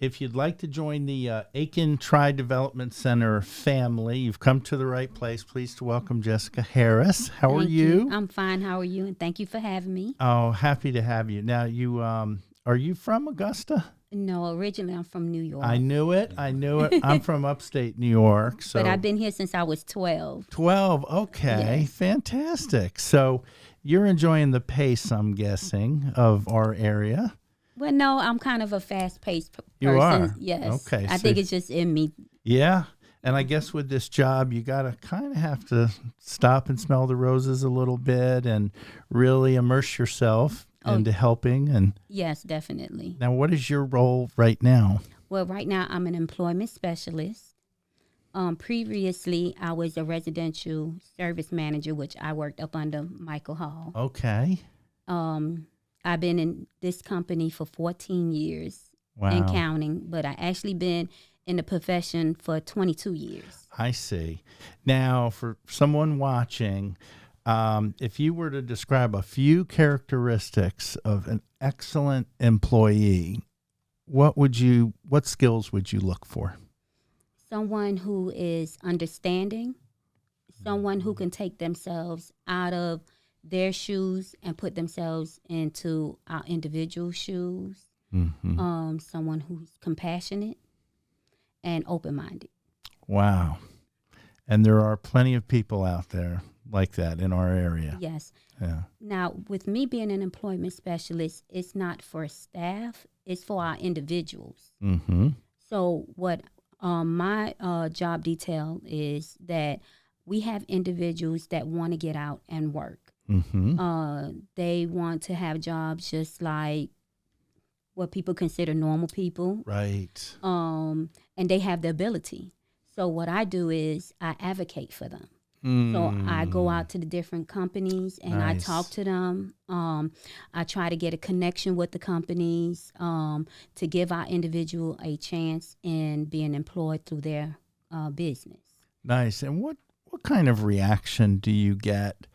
if you'd like to join the Aiken Tri-Development Center family, you've come to the right place. Pleased to welcome Jessica Harris. How are you? I'm fine. How are you? And thank you for having me. Oh, happy to have you. Now, you are you from Augusta? No, originally I'm from New York. I knew it. I'm from upstate New York. So but I've been here since I was 12. 12. Okay, Yes. fantastic. So you're enjoying the pace, I'm guessing, of our area. Well, no, I'm kind of a fast-paced person. You are? Yes. Okay, I so- think it's just in me. Yeah. And I guess with this job, you got to kind of have to stop and smell the roses a little bit and really immerse yourself into helping. And Yes, definitely. now, what is your role right now? Well, right now I'm an employment specialist. Previously, I was a residential service manager, which I worked up under Michael Hall. Okay. I've been in this company for 14 years Wow. and counting, but I actually been in the profession for 22 years. I see. Now, for someone watching, if you were to describe a few characteristics of an excellent employee, what skills would you look for? Someone who is understanding, someone who can take themselves out of their shoes and put themselves into our individual shoes. Mm-hmm. Someone who's compassionate and open-minded. Wow. And there are plenty of people out there like that in our area. Yes. Yeah. Now, with me being an employment specialist, it's not for staff, it's for our individuals. Mm-hmm. So what my job detail is that we have individuals that want to get out and work. Mm-hmm. They want to have jobs just like what people consider normal people. Right. And they have the ability. So what I do is I advocate for them. So I go out to the different companies and Nice. I talk to them. I try to get a connection with the companies to give our individual a chance in being employed through their business. Nice. And what kind of reaction do you get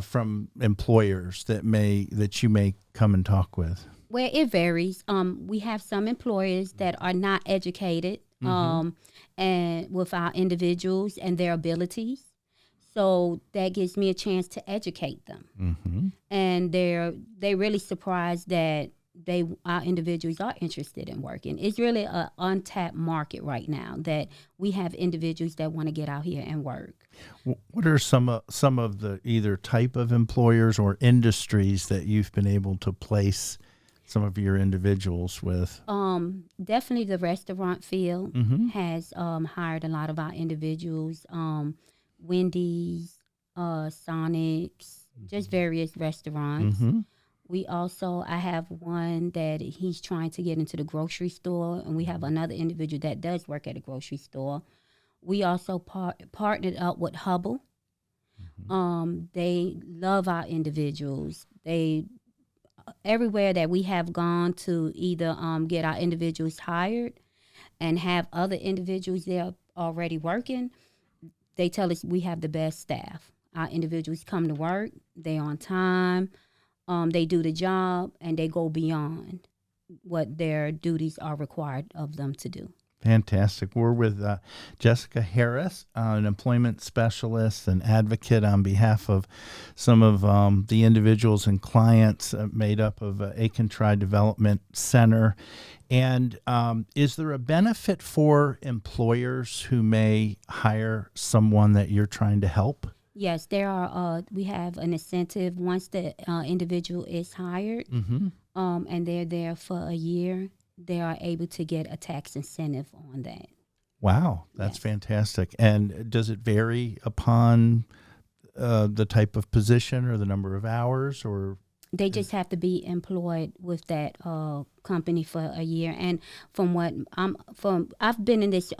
from employers that you may come and talk with? Well, it varies. We have some employers that are not educated and with our individuals and their abilities. So that gives me a chance to educate them. Mm-hmm. And they're really surprised that our individuals are interested in working. It's really an untapped market right now that we have individuals that want to get out here and work. What are some of the either type of employers or industries that you've been able to place some of your individuals with? Definitely the restaurant field Mm-hmm. has hired a lot of our individuals. Wendy's, Sonic's, just various restaurants. Mm-hmm. I have one that he's trying to get into the grocery store, and we have another individual that does work at a grocery store. We also partnered up with Hubble. They love our individuals. Everywhere that we have gone to either get our individuals hired and have other individuals there already working, they tell us we have the best staff. Our individuals come to work, they're on time, they do the job, and they go beyond what their duties are required of them to do. Fantastic. We're with Jessica Harris, an employment specialist and advocate on behalf of some of the individuals and clients made up of Aiken Tri-Development Center. And is there a benefit for employers who may hire someone that you're trying to help? Yes, there are. We have an incentive once the individual is hired, and they're there for a year. They are able to get a tax incentive on that. Wow, that's Yes. fantastic. And does it vary upon the type of position or the number of hours, or? They just have to be employed with that company for a year. And I've been in this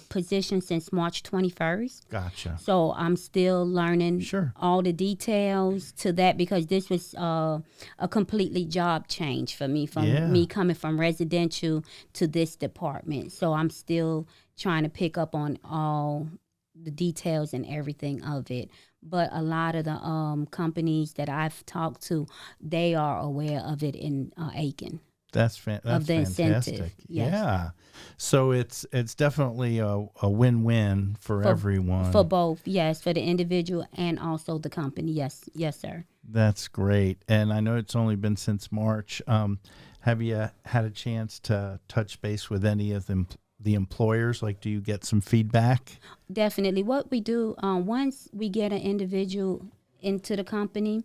position since March 21st. Gotcha. So I'm still learning Sure. all the details to that because this was a completely job change for me me coming from residential to this department. So I'm still trying to pick up on all the details and everything of it. But a lot of the companies that I've talked to, they are aware of it in Aiken. That's of the incentive. fantastic. Yes. Yeah. So it's definitely a win-win for everyone. For both, yes, for the individual and also the company. Yes, yes, sir. That's great. And I know it's only been since March. Have you had a chance to touch base with any of the employers? Like, do you get some feedback? Definitely. What we do, once we get an individual into the company,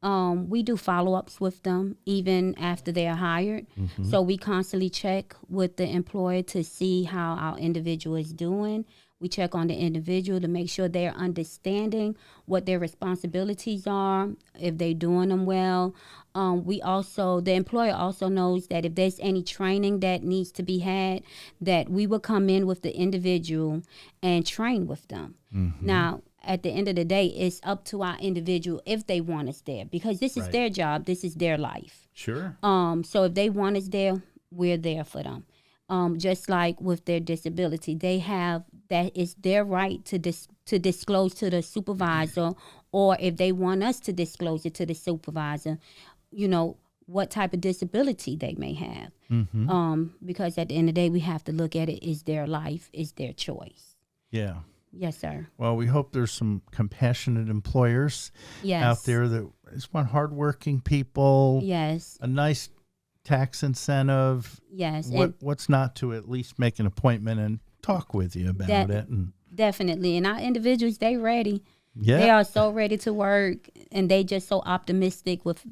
we do follow-ups with them even after they're hired. So we constantly check with the employer to see how our individual is doing. We check on the individual to make sure they're understanding what their responsibilities are, if they're doing them well. The employer also knows that if there's any training that needs to be had, that we will come in with the individual and train with them. Now, at the end of the day, it's up to our individual if they want us there, because this is their job, this is their life. Sure. So if they want us there, we're there for them. Just like with their disability, that is their right to disclose to the supervisor, or if they want us to disclose it to the supervisor, what type of disability they may have. Because at the end of the day, we have to look at it as their life, is their choice. Yeah. Yes, sir. Well, we hope there's some compassionate employers out there that just want hardworking people. Yes. A nice tax incentive. Yes. What's not to at least make an appointment and talk with you about it? And definitely. And our individuals, they ready. yeah. They are so ready to work, and they just so optimistic with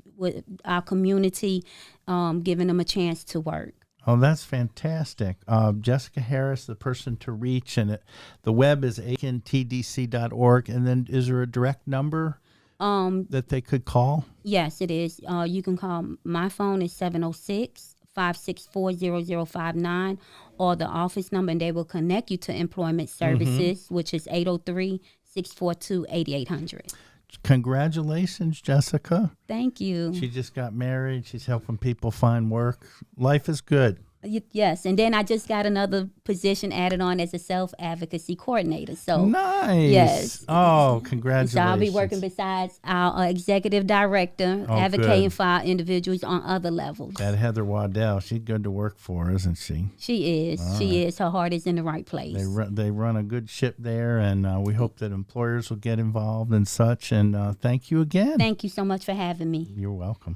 our community, giving them a chance to work. Oh, that's fantastic. Jessica Harris, the person to reach, and the web is aikentdc.org. And then is there a direct number that they could call? Yes, it is. You can call. My phone is 706-564-0059, or the office number, and they will connect you to Employment Services, which is 803-642-8800. Congratulations, Jessica. Thank you. She just got married. She's helping people find work. Life is good. Yes, and then I just got another position added on as a self-advocacy coordinator. So nice. Yes. Oh, congratulations. So I'll be working besides our executive director, advocating good. for our individuals on other levels. That Heather Waddell, she's good to work for, isn't she? She is. She is. Her heart is in the right place. They run a good ship there, and we hope that employers will get involved and such. And thank you again. Thank you so much for having me. You're welcome.